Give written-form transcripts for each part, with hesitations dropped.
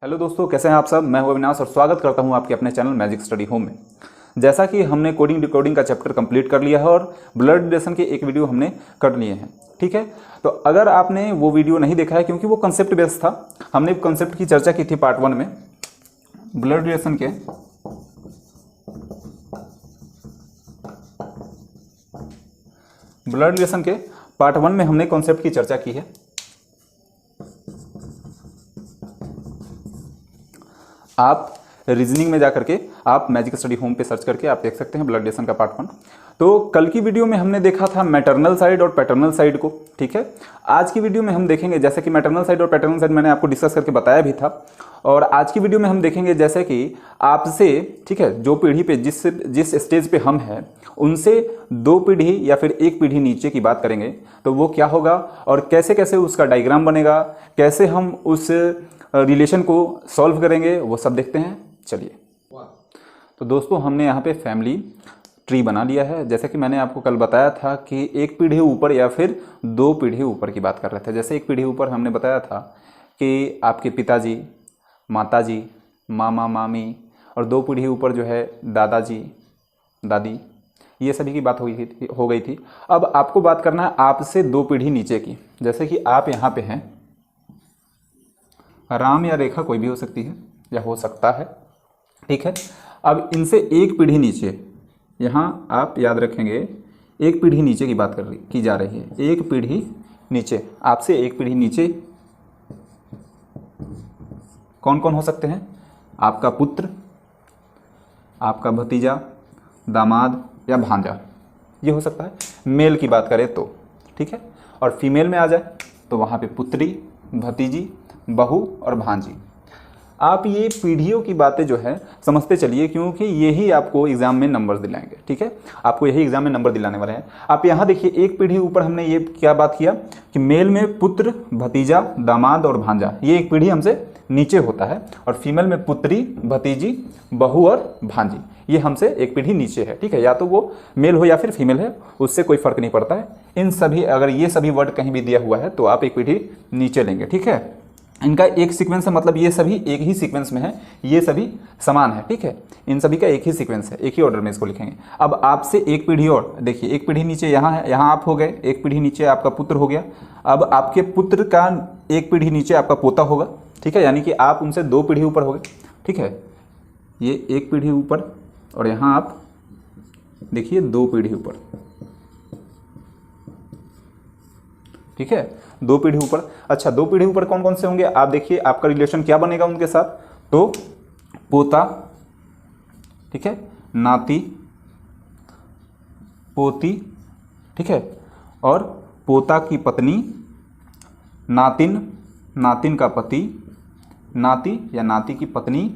Hello दोस्तों, कैसे हैं आप सब। मैं हूं अविनाश और स्वागत करता हूं आपके अपने चैनल मैजिक स्टडी होम में। जैसा कि हमने कोडिंग डिकोडिंग का चैप्टर कंप्लीट कर लिया है और ब्लड रिलेशन के एक वीडियो हमने कर लिए हैं, ठीक है। तो अगर आपने वो वीडियो नहीं देखा है, क्योंकि वो कंसेप्ट बेस्ड था, हमने कंसेप्ट की चर्चा की थी पार्ट 1 में। ब्लड रिलेशन के पार्ट 1 में हमने कॉन्सेप्ट की चर्चा की है। आप रीजनिंग में जाकर के आप मैजिक स्टडी होम पे सर्च करके आप देख सकते हैं ब्लड रिलेशन का पार्ट 1। तो कल की वीडियो में हमने देखा था मैटरनल साइड और पैटर्नल साइड को, ठीक है। आज की वीडियो में हम देखेंगे, जैसे कि मैटरनल साइड और पैटर्नल साइड मैंने आपको डिस्कस करके बताया भी था। और आज की वीडियो में हम देखेंगे जैसे कि आपसे, ठीक है, जो पीढ़ी पे जिस स्टेज पे हम हैं उनसे 2 पीढ़ी या फिर 1 पीढ़ी नीचे की बात करेंगे तो वो क्या होगा और कैसे कैसे उसका डायग्राम बनेगा, कैसे हम उस रिलेशन को सॉल्व करेंगे, वो सब देखते हैं। चलिए, तो दोस्तों हमने यहाँ पे फैमिली ट्री बना लिया है। जैसे कि मैंने आपको कल बताया था कि 1 पीढ़ी ऊपर या फिर 2 पीढ़ी ऊपर की बात कर रहे थे। जैसे 1 पीढ़ी ऊपर हमने बताया था कि आपके पिताजी, माताजी, मामा, मामी, और 2 पीढ़ी ऊपर जो है दादाजी, दादी, ये सभी की बात हो गई थी। अब आपको बात करना है आपसे 2 पीढ़ी नीचे की। जैसे कि आप यहाँ पे हैं, राम या रेखा कोई भी हो सकती है या हो सकता है, ठीक है। अब इनसे 1 पीढ़ी नीचे, यहाँ आप याद रखेंगे 1 पीढ़ी नीचे की बात की जा रही है। 1 पीढ़ी नीचे, आपसे 1 पीढ़ी नीचे कौन कौन हो सकते हैं? आपका पुत्र, आपका भतीजा, दामाद या भांजा, ये हो सकता है मेल की बात करें तो, ठीक है। और फीमेल में आ जाए तो वहाँ पे पुत्री, भतीजी, बहू और भांजी। आप ये पीढ़ियों की बातें जो है समझते चलिए, क्योंकि यही आपको एग्जाम में नंबर दिलाएंगे, ठीक है। आपको यही एग्जाम में नंबर दिलाने वाले हैं। आप यहाँ देखिए 1 पीढ़ी ऊपर हमने ये क्या बात किया कि मेल में पुत्र, भतीजा, दामाद और भांजा, ये 1 पीढ़ी हमसे नीचे होता है। और फीमेल में पुत्री, भतीजी, बहू और भांजी, ये हमसे 1 पीढ़ी नीचे है, ठीक है। या तो वो मेल हो या फिर फीमेल है, उससे कोई फर्क नहीं पड़ता है। इन सभी, अगर ये सभी वर्ड कहीं भी दिया हुआ है तो आप 1 पीढ़ी नीचे लेंगे, ठीक है। इनका एक सीक्वेंस है, मतलब ये सभी एक ही सीक्वेंस में है, ये सभी समान है, ठीक है। इन सभी का एक ही सीक्वेंस है, एक ही ऑर्डर में इसको लिखेंगे। अब आपसे 1 पीढ़ी और देखिए, 1 पीढ़ी नीचे यहाँ है, यहाँ आप हो गए, 1 पीढ़ी नीचे आपका पुत्र हो गया। अब आपके पुत्र का 1 पीढ़ी नीचे आपका पोता होगा, ठीक है। यानी कि आप उनसे 2 पीढ़ी ऊपर हो गए, ठीक है। ये 1 पीढ़ी ऊपर और यहाँ आप देखिए 2 पीढ़ी ऊपर, ठीक है, 2 पीढ़ी ऊपर। अच्छा, 2 पीढ़ी ऊपर कौन कौन से होंगे आप देखिए, आपका रिलेशन क्या बनेगा उनके साथ। तो पोता, ठीक है, नाती, पोती, ठीक है, और पोता की पत्नी, नातिन, नातिन का पति, नाती या नाती की पत्नी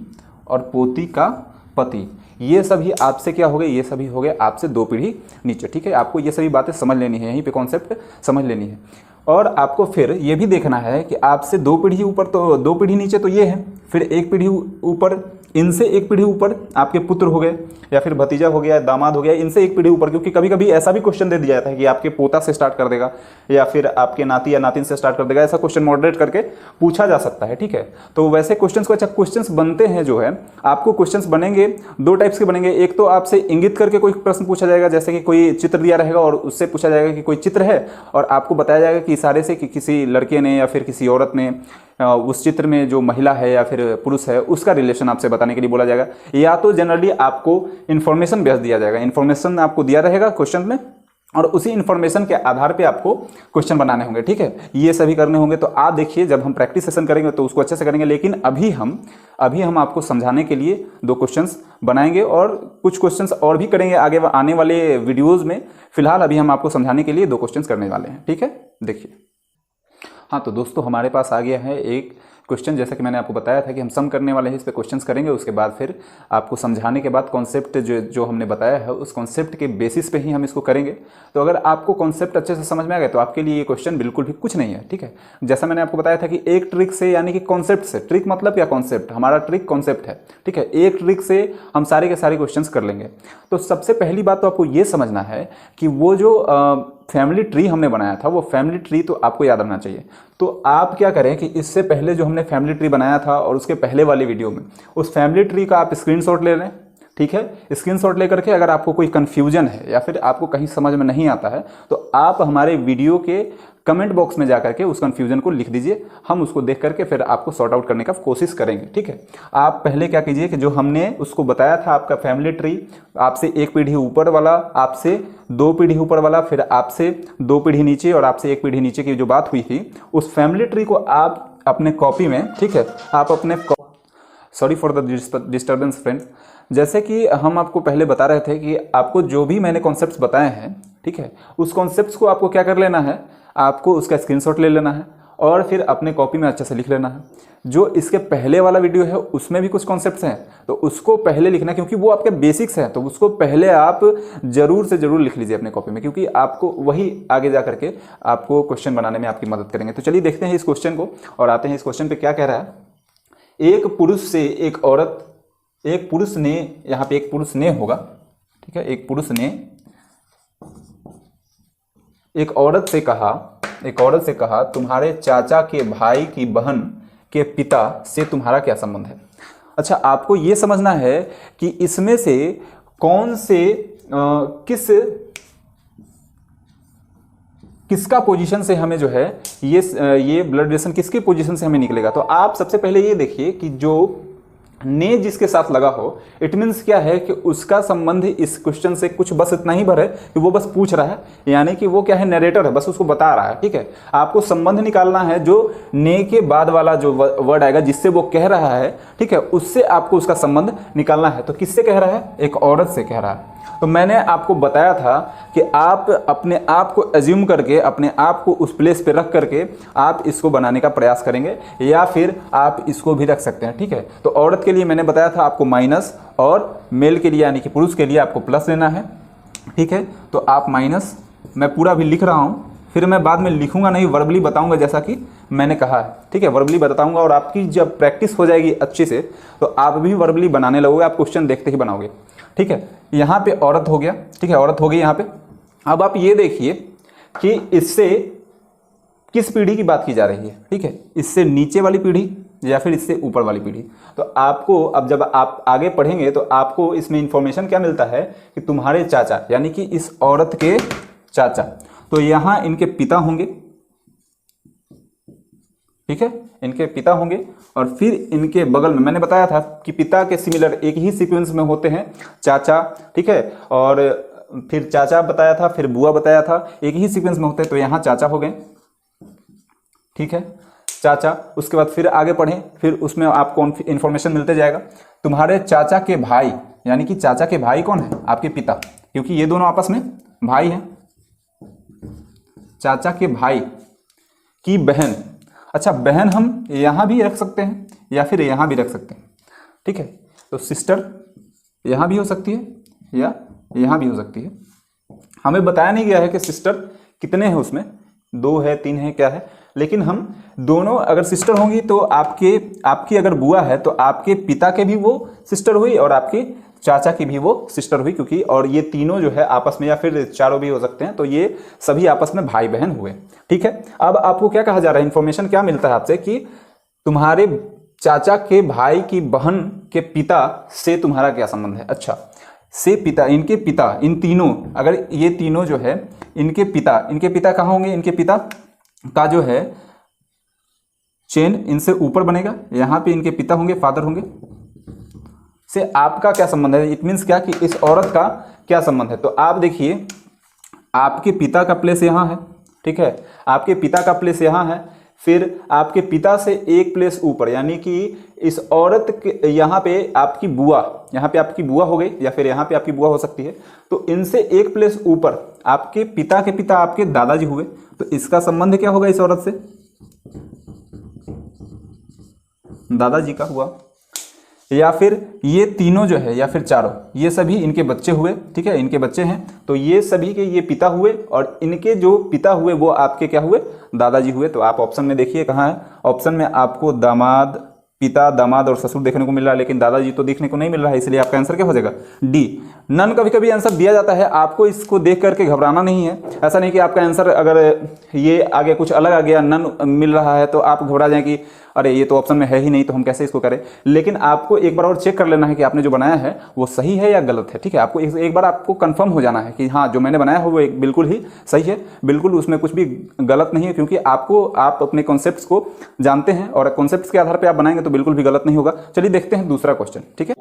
और पोती का पति। ये सभी आपसे क्या हो गए? ये सभी हो गए आपसे 2 पीढ़ी नीचे, ठीक है। आपको ये सभी बातें समझ लेनी है, यहीं पे कॉन्सेप्ट समझ लेनी है। और आपको फिर ये भी देखना है कि आपसे 2 पीढ़ी ऊपर, तो 2 पीढ़ी नीचे तो ये है, फिर 1 पीढ़ी ऊपर, इनसे 1 पीढ़ी ऊपर आपके पुत्र हो गए या फिर भतीजा हो गया, दामाद हो गया, इनसे 1 पीढ़ी ऊपर। क्योंकि कभी कभी ऐसा भी क्वेश्चन दे दिया जाता है कि आपके पोता से स्टार्ट कर देगा या फिर आपके नाती या नातिन से स्टार्ट कर देगा, ऐसा क्वेश्चन मॉडरेट करके पूछा जा सकता है, ठीक है। तो वैसे क्वेश्चंस को, अच्छा क्वेश्चंस बनते हैं जो है, आपको क्वेश्चंस बनेंगे 2 टाइप्स के बनेंगे। एक तो आपसे इंगित करके कोई प्रश्न पूछा जाएगा, जैसे कि कोई चित्र दिया रहेगा और उससे पूछा जाएगा कि कोई चित्र है और आपको बताया जाएगा कि इशारे से कि किसी लड़के ने या फिर किसी औरत ने उस चित्र में जो महिला है या फिर पुरुष है उसका रिलेशन आपसे बताने के लिए बोला जाएगा। या तो जनरली आपको इन्फॉर्मेशन बेस दिया जाएगा, इन्फॉर्मेशन आपको दिया रहेगा क्वेश्चन में और उसी इन्फॉर्मेशन के आधार पे आपको क्वेश्चन बनाने होंगे, ठीक है। ये सभी करने होंगे। तो आप देखिए, जब हम प्रैक्टिस सेशन करेंगे तो उसको अच्छे से करेंगे, लेकिन अभी हम आपको समझाने के लिए 2 क्वेश्चंस बनाएंगे और कुछ क्वेश्चंस और भी करेंगे आगे आने वाले वीडियोज़ में। फिलहाल अभी हम आपको समझाने के लिए 2 क्वेश्चंस करने वाले हैं, ठीक है। देखिए, हाँ, तो दोस्तों हमारे पास आ गया है एक क्वेश्चन। जैसा कि मैंने आपको बताया था कि हम सम करने वाले हैं, इस पे क्वेश्चंस करेंगे, उसके बाद फिर आपको समझाने के बाद कॉन्सेप्ट जो हमने बताया है उस कॉन्सेप्ट के बेसिस पे ही हम इसको करेंगे। तो अगर आपको कॉन्सेप्ट अच्छे से समझ में आ गया तो आपके लिए ये क्वेश्चन बिल्कुल भी कुछ नहीं है, ठीक है। जैसा मैंने आपको बताया था कि एक ट्रिक से, यानी कि कॉन्सेप्ट से, ट्रिक मतलब क्या, कॉन्सेप्ट, हमारा ट्रिक कॉन्सेप्ट है, ठीक है। एक ट्रिक से हम सारे के सारे क्वेश्चंस कर लेंगे। तो सबसे पहली बात तो आपको ये समझना है कि वो जो फैमिली ट्री हमने बनाया था, वो फैमिली ट्री तो आपको याद रखना चाहिए। तो आप क्या करें कि इससे पहले जो हमने फैमिली ट्री बनाया था और उसके पहले वाली वीडियो में, उस फैमिली ट्री का आप स्क्रीनशॉट ले लें, ठीक है। स्क्रीनशॉट लेकर के अगर आपको कोई कन्फ्यूजन है या फिर आपको कहीं समझ में नहीं आता है तो आप हमारे वीडियो के कमेंट बॉक्स में जाकर के उस कन्फ्यूजन को लिख दीजिए, हम उसको देख करके फिर आपको सॉर्ट आउट करने का कोशिश करेंगे, ठीक है। आप पहले क्या कीजिए कि जो हमने उसको बताया था आपका फैमिली ट्री, आपसे एक पीढ़ी ऊपर वाला, आपसे 2 पीढ़ी ऊपर वाला, फिर आपसे 2 पीढ़ी नीचे और आपसे 1 पीढ़ी नीचे की जो बात हुई थी, उस फैमिली ट्री को आप अपने कॉपी में, ठीक है, आप अपने, sorry for the disturbance friends, जैसे कि हम आपको पहले बता रहे थे कि आपको जो भी मैंने कॉन्सेप्ट्स बताए हैं, ठीक है, उस कॉन्सेप्ट्स को आपको क्या कर लेना है, आपको उसका स्क्रीनशॉट ले लेना है और फिर अपने कॉपी में अच्छे से लिख लेना है। जो इसके पहले वाला वीडियो है उसमें भी कुछ कॉन्सेप्ट्स हैं तो उसको पहले लिखना, क्योंकि वो आपके बेसिक्स हैं, तो उसको पहले आप जरूर से जरूर लिख लीजिए अपने कॉपी में, क्योंकि आपको वही आगे जा करके आपको क्वेश्चन बनाने में आपकी मदद करेंगे। तो चलिए देखते हैं इस क्वेश्चन को और आते हैं इस क्वेश्चन पे क्या कह रहा है। एक पुरुष से एक औरत, एक पुरुष ने, यहाँ पे एक पुरुष ने होगा, ठीक है, एक पुरुष ने एक औरत से कहा तुम्हारे चाचा के भाई की बहन के पिता से तुम्हारा क्या संबंध है। अच्छा, आपको ये समझना है कि इसमें से कौन से किसका पोजीशन से हमें जो है ये ब्लड रिलेशन किसके पोजीशन से हमें निकलेगा। तो आप सबसे पहले ये देखिए कि जो ने जिसके साथ लगा हो, इट मीन्स क्या है कि उसका संबंध इस क्वेश्चन से कुछ बस इतना ही भर है कि वो बस पूछ रहा है, यानी कि वो क्या है, नरेटर है, बस उसको बता रहा है, ठीक है। आपको संबंध निकालना है जो ने के बाद वाला जो वर्ड आएगा जिससे वो कह रहा है, ठीक है, उससे आपको उसका संबंध निकालना है। तो किससे कह रहा है, एक औरत से कह रहा है। तो मैंने आपको बताया था कि आप अपने आप को एज्यूम करके, अपने आप को उस प्लेस पे रख करके आप इसको बनाने का प्रयास करेंगे, या फिर आप इसको भी रख सकते हैं, ठीक है। तो औरत के लिए मैंने बताया था आपको माइनस, और मेल के लिए यानी कि पुरुष के लिए आपको प्लस लेना है, ठीक है। तो आप माइनस, मैं पूरा भी लिख रहा हूँ, फिर मैं बाद में लिखूंगा नहीं, वर्बली बताऊंगा जैसा कि मैंने कहा है, ठीक है, वर्बली बताऊंगा। और आपकी जब प्रैक्टिस हो जाएगी अच्छे से तो आप भी वर्बली बनाने लगोगे, आप क्वेश्चन देखते ही बनाओगे, ठीक है। यहाँ पे औरत हो गया, ठीक है, औरत हो गई यहाँ पे। अब आप ये देखिए कि इससे किस पीढ़ी की बात की जा रही है, ठीक है, इससे नीचे वाली पीढ़ी या फिर इससे ऊपर वाली पीढ़ी। तो आपको अब जब आप आगे पढ़ेंगे तो आपको इसमें इंफॉर्मेशन क्या मिलता है कि तुम्हारे चाचा यानी कि इस औरत के चाचा, तो यहां इनके पिता होंगे, ठीक है, इनके पिता होंगे। और फिर इनके बगल में मैंने बताया था कि पिता के सिमिलर एक ही सीक्वेंस में होते हैं चाचा, ठीक है, और फिर चाचा बताया था, फिर बुआ बताया था, एक ही सीक्वेंस में होते हैं। तो यहां चाचा हो गए, ठीक है, चाचा। उसके बाद फिर आगे पढ़ें, फिर उसमें आपको इंफॉर्मेशन मिलते जाएगा। तुम्हारे चाचा के भाई यानी कि चाचा के भाई कौन है, आपके पिता, क्योंकि ये दोनों आपस में भाई हैं। चाचा के भाई की बहन, अच्छा बहन हम यहां भी रख सकते हैं या फिर यहां भी रख सकते हैं, ठीक है। तो सिस्टर यहां भी हो सकती है या यहां भी हो सकती है। हमें बताया नहीं गया है कि सिस्टर कितने हैं, उसमें 2 है 3 है क्या है, लेकिन हम दोनों अगर सिस्टर होंगी तो आपकी अगर बुआ है तो आपके पिता के भी वो सिस्टर हुई और आपके चाचा की भी वो सिस्टर हुई, क्योंकि और ये तीनों जो है आपस में, या फिर चारों भी हो सकते हैं, तो ये सभी आपस में भाई बहन हुए, ठीक है। अब आपको क्या कहा जा रहा है, इंफॉर्मेशन क्या मिलता है आपसे कि तुम्हारे चाचा के भाई की बहन के पिता से तुम्हारा क्या संबंध है। अच्छा, से पिता, इनके पिता, इन तीनों, अगर ये तीनों जो है इनके पिता कहाँ होंगे, इनके पिता का जो है चेन इनसे ऊपर बनेगा, यहां पे इनके पिता होंगे, फादर होंगे, से आपका क्या संबंध है। इट मीन्स क्या कि इस औरत का क्या संबंध है। तो आप देखिए आपके पिता का प्लेस यहाँ है, ठीक है, आपके पिता का प्लेस यहाँ है, फिर आपके पिता से एक प्लेस ऊपर यानी कि इस औरत के यहाँ पे आपकी बुआ, यहाँ पे आपकी बुआ हो गई या फिर यहाँ पे आपकी बुआ हो सकती है। तो इनसे एक प्लेस ऊपर आपके पिता के पिता आपके दादाजी हुए, तो इसका संबंध क्या होगा इस औरत से, दादाजी का हुआ। या फिर ये तीनों जो है या फिर चारों, ये सभी इनके बच्चे हुए, ठीक है, इनके बच्चे हैं, तो ये सभी के ये पिता हुए और इनके जो पिता हुए वो आपके क्या हुए, दादाजी हुए। तो आप ऑप्शन में देखिए कहाँ है, ऑप्शन में आपको दामाद पिता, दामाद और ससुर देखने को मिल रहा है, लेकिन दादाजी तो देखने को नहीं मिल रहा है, इसलिए आपका आंसर क्या हो जाएगा डी। नन कभी कभी आंसर दिया जाता है, आपको इसको देख करके घबराना नहीं है। ऐसा नहीं कि आपका आंसर अगर ये आगे कुछ अलग आ गया, नन मिल रहा है, तो आप घबरा जाएं कि अरे ये तो ऑप्शन में है ही नहीं, तो हम कैसे इसको करें। लेकिन आपको एक बार और चेक कर लेना है कि आपने जो बनाया है वो सही है या गलत है। ठीक है, आपको एक बार आपको कंफर्म हो जाना है कि हाँ जो मैंने बनाया है वो बिल्कुल ही सही है, बिल्कुल उसमें कुछ भी गलत नहीं है, क्योंकि आप अपने कॉन्सेप्ट्स को जानते हैं और कॉन्सेप्ट्स के आधार पर आप बनाएंगे तो बिल्कुल भी गलत नहीं होगा। चलिए देखते हैं दूसरा क्वेश्चन। ठीक है,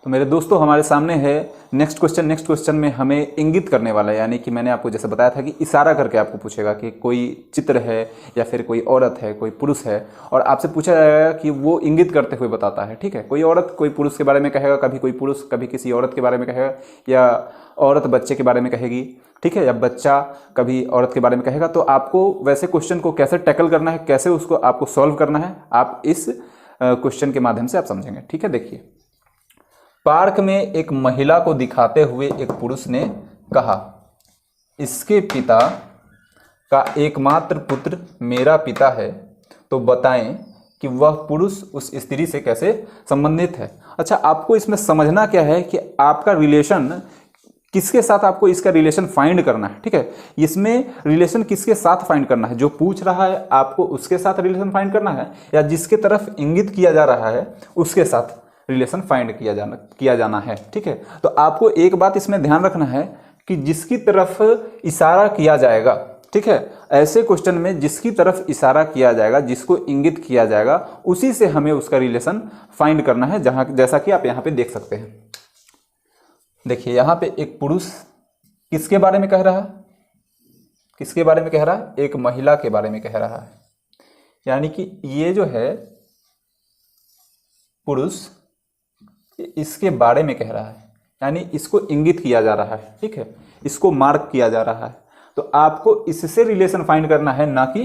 तो मेरे दोस्तों हमारे सामने है नेक्स्ट क्वेश्चन। नेक्स्ट क्वेश्चन में हमें इंगित करने वाला है, यानी कि मैंने आपको जैसे बताया था कि इशारा करके आपको पूछेगा कि कोई चित्र है या फिर कोई औरत है, कोई पुरुष है, और आपसे पूछा जाएगा कि वो इंगित करते हुए बताता है। ठीक है, कोई औरत कोई पुरुष के बारे में कहेगा, कभी कोई पुरुष कभी किसी औरत के बारे में कहेगा, या औरत बच्चे के बारे में कहेगी। ठीक है, या बच्चा कभी औरत के बारे में कहेगा। तो आपको वैसे क्वेश्चन को कैसे टैकल करना है, कैसे उसको आपको सॉल्व करना है, आप इस क्वेश्चन के माध्यम से आप समझेंगे। ठीक है, देखिए पार्क में एक महिला को दिखाते हुए एक पुरुष ने कहा, इसके पिता का एकमात्र पुत्र मेरा पिता है, तो बताएं कि वह पुरुष उस स्त्री से कैसे संबंधित है। अच्छा, आपको इसमें समझना क्या है कि आपका रिलेशन किसके साथ, आपको इसका रिलेशन फाइंड करना है। ठीक है, इसमें रिलेशन किसके साथ फाइंड करना है, जो पूछ रहा है आपको उसके साथ रिलेशन फाइंड करना है, या जिसके तरफ इंगित किया जा रहा है उसके साथ रिलेशन फाइंड किया जाना है। ठीक है, तो आपको एक बात इसमें ध्यान रखना है कि जिसकी तरफ इशारा किया जाएगा, ठीक है, ऐसे क्वेश्चन में जिसकी तरफ इशारा किया जाएगा, जिसको इंगित किया जाएगा, उसी से हमें उसका रिलेशन फाइंड करना है। जैसा कि आप यहाँ पे देख सकते हैं, देखिए यहाँ पे एक पुरुष किसके बारे में कह रहा है, किसके बारे में कह रहा है, एक महिला के बारे में कह रहा है। यानी कि ये जो है पुरुष इसके बारे में कह रहा है, यानी इसको इंगित किया जा रहा है। ठीक है, इसको मार्क किया जा रहा है, तो आपको इससे रिलेशन फाइंड करना है, ना कि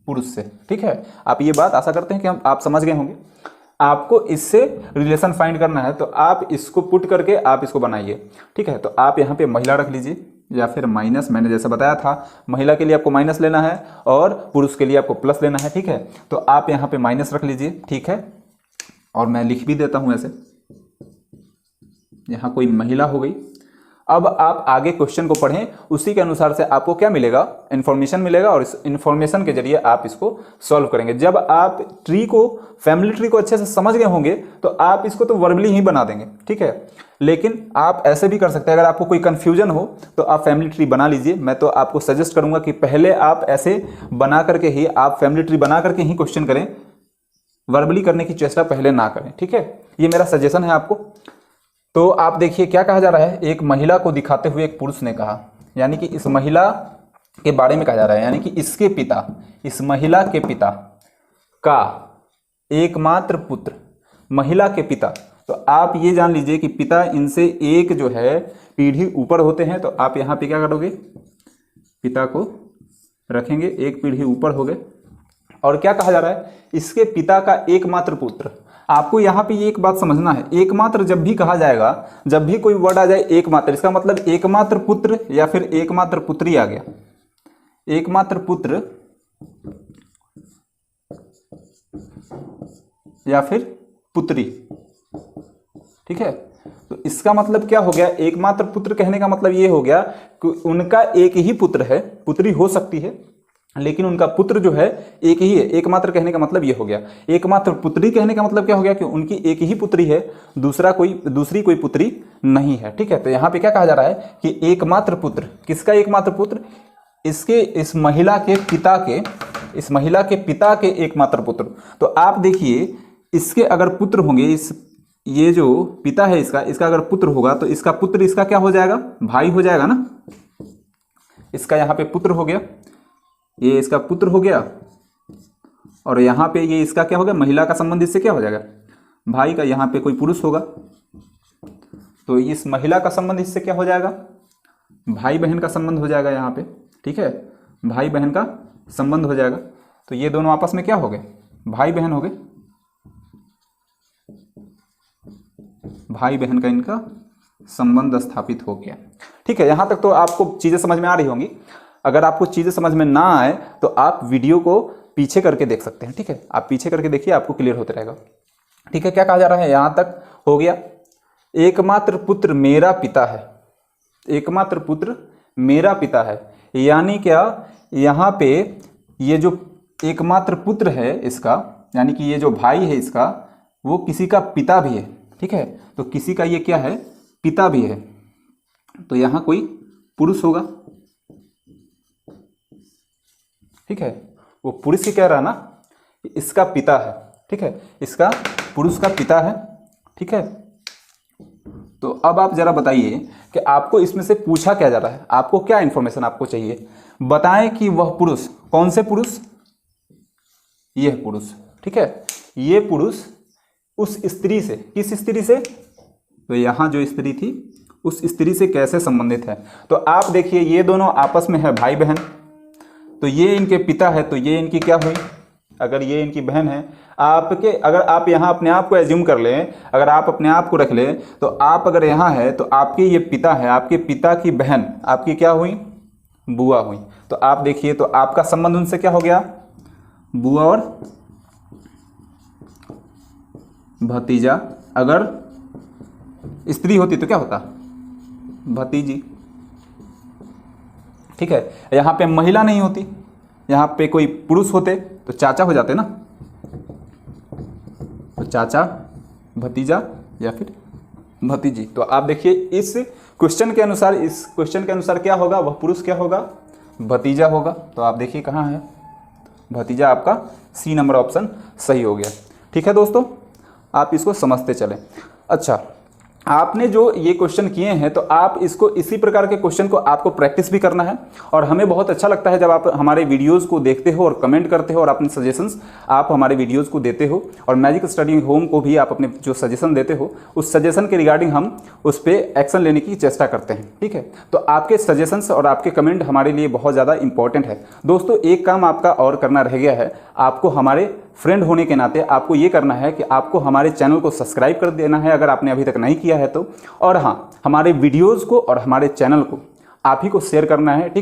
पुरुष से। ठीक है, आप ये बात आशा करते हैं कि आप समझ गए होंगे। आपको इससे रिलेशन फाइंड करना है, तो आप इसको पुट करके आप इसको बनाइए। ठीक है, तो आप यहाँ पे महिला रख लीजिए, या फिर माइनस, मैंने जैसा बताया था महिला के लिए आपको माइनस लेना है और पुरुष के लिए आपको प्लस लेना है। ठीक है, तो आप यहाँ पे माइनस रख लीजिए। ठीक है, और मैं लिख भी देता हूं ऐसे, यहां कोई महिला हो गई। अब आप आगे क्वेश्चन को पढ़ें, उसी के अनुसार से आपको क्या मिलेगा, इंफॉर्मेशन मिलेगा, और इस इंफॉर्मेशन के जरिए आप इसको सॉल्व करेंगे। जब आप ट्री को, फैमिली ट्री को अच्छे से समझ गए होंगे, तो आप इसको तो वर्बली ही बना देंगे। ठीक है, लेकिन आप ऐसे भी कर सकते हैं, अगर आपको कोई कंफ्यूजन हो तो आप फैमिली ट्री बना लीजिए। मैं तो आपको सजेस्ट करूंगा कि पहले आप ऐसे बना करके ही, आप फैमिली ट्री बना करके ही क्वेश्चन करें, वर्बली करने की चेष्टा पहले ना करें। ठीक है, ये मेरा सजेशन है आपको। तो आप देखिए क्या कहा जा रहा है, एक महिला को दिखाते हुए एक पुरुष ने कहा, यानी कि इस महिला के बारे में कहा जा रहा है, यानी कि इसके पिता, इस महिला के पिता का एकमात्र पुत्र, महिला के पिता। तो आप ये जान लीजिए कि पिता इनसे एक जो है पीढ़ी ऊपर होते हैं, तो आप यहाँ पे क्या करोगे, पिता को रखेंगे, एक पीढ़ी ऊपर हो गए। और क्या कहा जा रहा है, इसके पिता का एकमात्र पुत्र। आपको यहाँ पे एक बात समझना है, एकमात्र जब भी कहा जाएगा, जब भी कोई वर्ड आ जाए एकमात्र, इसका मतलब एकमात्र पुत्र या फिर एकमात्र पुत्री आ गया, एकमात्र पुत्र या फिर पुत्री। ठीक है, तो इसका मतलब क्या हो गया, एकमात्र पुत्र कहने का मतलब ये हो गया कि उनका एक ही पुत्र है, पुत्री हो सकती है लेकिन उनका पुत्र जो है एक ही है। एकमात्र कहने का मतलब ये हो गया। एकमात्र पुत्री कहने का मतलब क्या हो गया कि उनकी एक ही पुत्री है, दूसरी कोई पुत्री नहीं है। ठीक है, तो यहाँ पे क्या कहा जा रहा है कि एकमात्र पुत्र, किसका एकमात्र पुत्र, इस महिला के पिता के, इस महिला के पिता के एकमात्र पुत्र। तो आप देखिए, इसके अगर पुत्र होंगे, ये जो पिता है इसका अगर पुत्र होगा तो इसका पुत्र इसका क्या हो जाएगा, भाई हो जाएगा ना। इसका यहाँ पे पुत्र हो गया, ये इसका पुत्र हो गया, और यहाँ पे ये इसका क्या हो गया, महिला का संबंध इससे क्या हो जाएगा, भाई का। यहाँ पे कोई पुरुष होगा तो इस महिला का संबंध इससे क्या हो जाएगा, भाई बहन का संबंध हो जाएगा यहाँ पे। ठीक है, भाई बहन का संबंध हो जाएगा। तो ये दोनों आपस में क्या हो गए, भाई बहन हो गए, भाई बहन का इनका संबंध स्थापित हो गया। ठीक है, यहां तक तो आपको चीजें समझ में आ रही होंगी। अगर आपको चीजें समझ में ना आए तो आप वीडियो को पीछे करके देख सकते हैं। ठीक है, आप पीछे करके देखिए, आपको क्लियर होता रहेगा। ठीक है, क्या कहा जा रहा है, यहाँ तक हो गया। एकमात्र पुत्र मेरा पिता है, एकमात्र पुत्र मेरा पिता है, यानी क्या, यहाँ पे ये जो एकमात्र पुत्र है इसका, यानी कि ये जो भाई है इसका, वो किसी का पिता भी है। ठीक है, तो किसी का ये क्या है, पिता भी है। तो यहाँ कोई पुरुष होगा। ठीक है, वो पुरुष ही कह रहा है ना, इसका पिता है। ठीक है, इसका पुरुष का पिता है। ठीक है, तो अब आप जरा बताइए कि आपको इसमें से पूछा क्या जा रहा है, आपको क्या इंफॉर्मेशन आपको चाहिए, बताएं कि वह पुरुष, कौन से पुरुष, यह पुरुष। ठीक है, ये पुरुष उस स्त्री से, किस स्त्री से, तो यहाँ जो स्त्री थी उस स्त्री से कैसे संबंधित है। तो आप देखिए, ये दोनों आपस में है भाई बहन, तो ये इनके पिता है, तो ये इनकी क्या हुई, अगर ये इनकी बहन है, आपके, अगर आप यहाँ अपने आप को एज्यूम कर लें, अगर आप अपने आप को रख लें, तो आप अगर यहाँ है तो आपके ये पिता है, आपके पिता की बहन आपकी क्या हुई, बुआ हुई। तो आप देखिए, तो आपका संबंध उनसे क्या हो गया, बुआ और भतीजा। अगर स्त्री होती तो क्या होता, भतीजी। ठीक है, यहाँ पे महिला नहीं होती, यहाँ पे कोई पुरुष होते तो चाचा हो जाते ना, तो चाचा, भतीजा या फिर भतीजी। तो आप देखिए, इस क्वेश्चन के अनुसार, इस क्वेश्चन के अनुसार क्या होगा, वह पुरुष क्या होगा, भतीजा होगा। तो आप देखिए कहाँ है, भतीजा, आपका सी नंबर ऑप्शन सही हो गया। ठीक है दोस्तों, आप इसको समझते चलें। अच्छा, आपने जो ये क्वेश्चन किए हैं, तो आप इसको, इसी प्रकार के क्वेश्चन को आपको प्रैक्टिस भी करना है। और हमें बहुत अच्छा लगता है जब आप हमारे वीडियोस को देखते हो और कमेंट करते हो और अपने सजेशंस आप हमारे वीडियोस को देते हो। और मैजिक स्टडी होम को भी आप अपने जो सजेशन देते हो, उस सजेशन के रिगार्डिंग हम उस पर एक्शन लेने की चेष्टा करते हैं। ठीक है, तो आपके सजेशंस और आपके कमेंट हमारे लिए बहुत ज़्यादा इंपॉर्टेंट है। दोस्तों, एक काम आपका और करना रह गया है, आपको हमारे फ्रेंड होने के नाते आपको ये करना है कि आपको हमारे चैनल को सब्सक्राइब कर देना है, अगर आपने अभी तक नहीं किया है तो। और हाँ, हमारे वीडियोज़ को और हमारे चैनल को आप ही को शेयर करना है। ठीक।